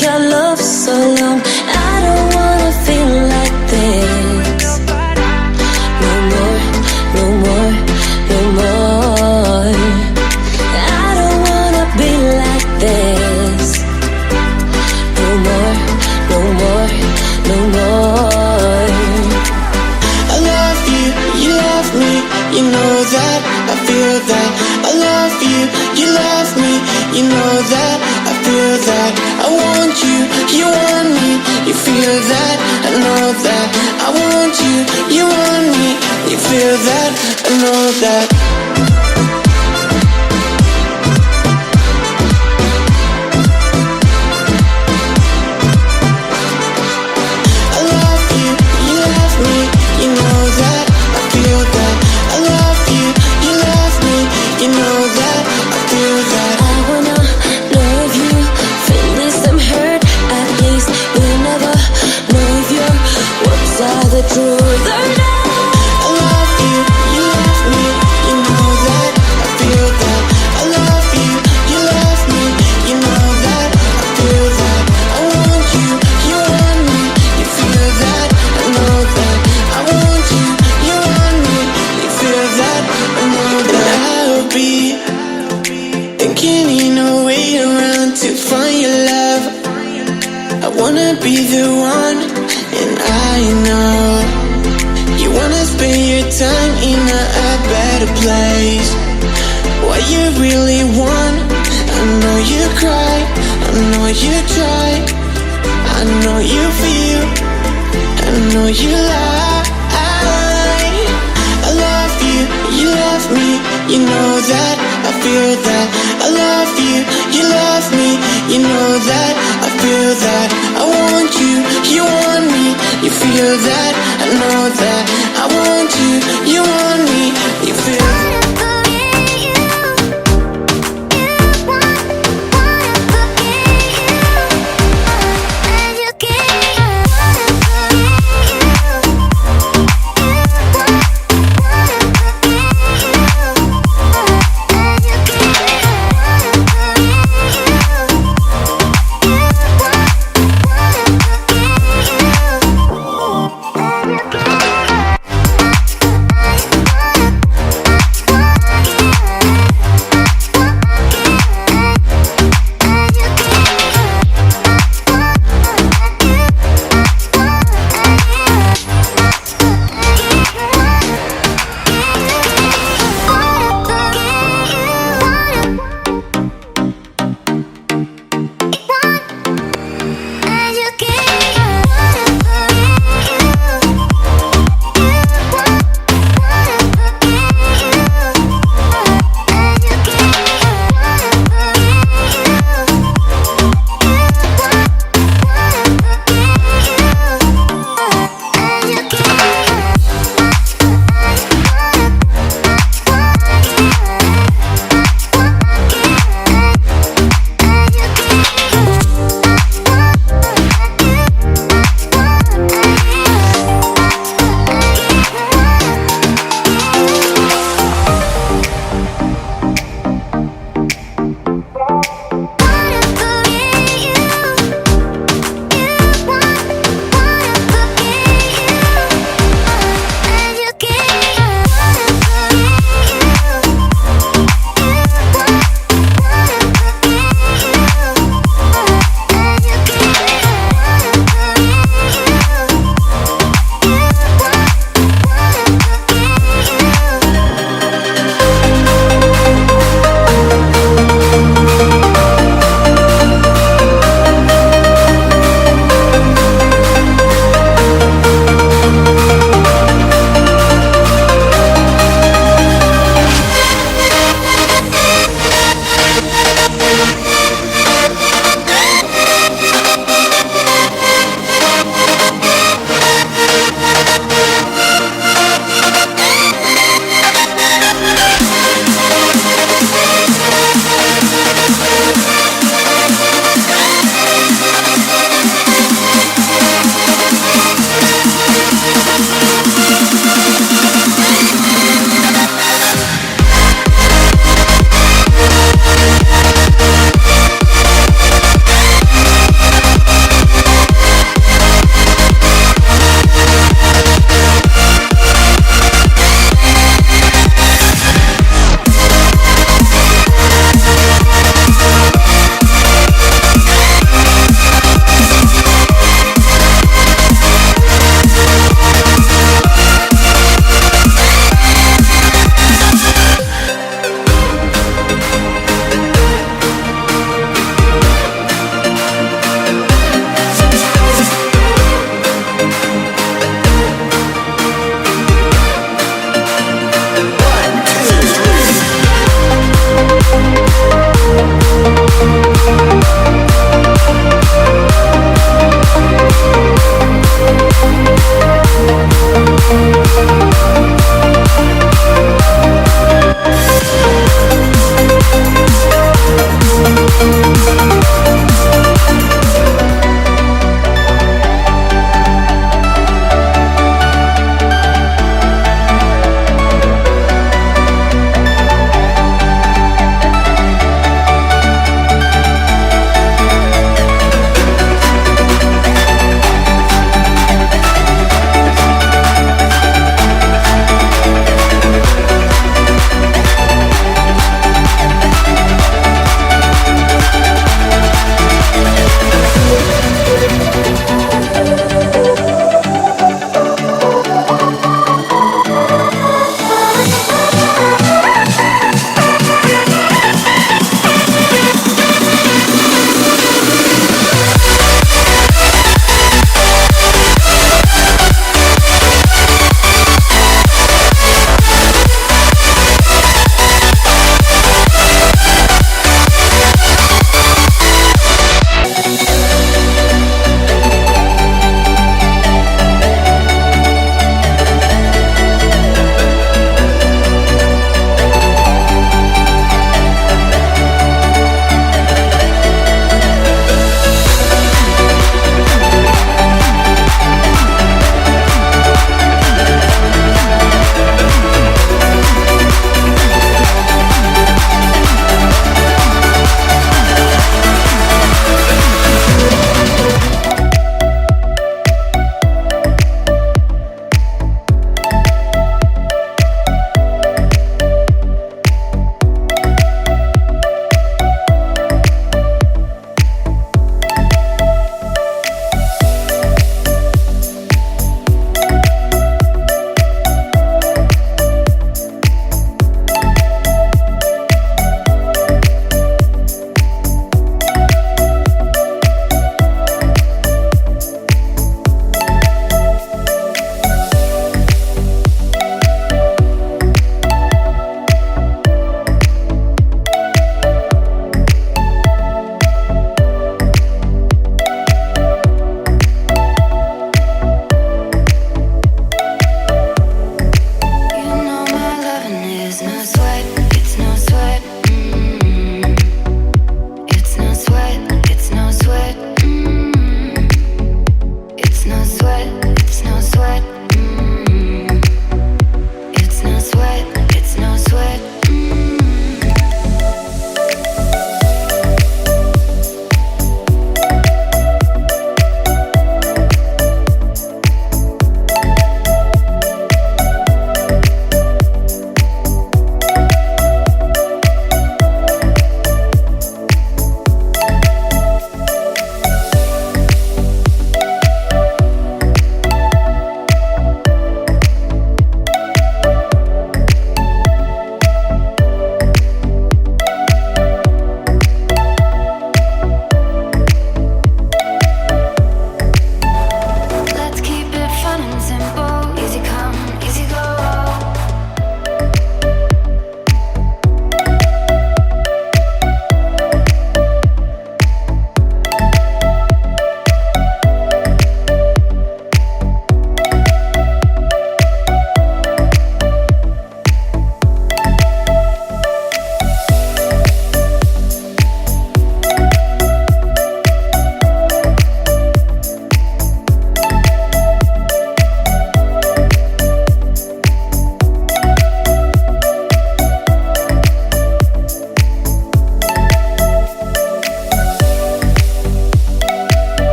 like our love so long. I don't wanna feel like this. No more, no more, no more. I don't wanna be like this. No more, no more, no more. I love you, you love me, you know that, I feel that. I love you, you love me, you know that, I feel that. I want you, you want me, you feel that, I know that. I want you, you want me, you feel that, I know that. The truth or not. I love you, you love me, you know that, I feel that. I love you, you love me, you know that, I feel that. I want you, you want me, you feel that, I know that. I want you, you want me, you feel that, I know that. And I'll be thinking in a way around to find your love. I wanna be the one, and I know you wanna spend your time in a better place. What you really want, I know you cry, I know you try, I know you feel, I know you lie. I love you, you love me, you know that, I feel that. I love you, you love me, you know that, I feel that. I want you, you want me, you feel that, I know that. I want you, you want me.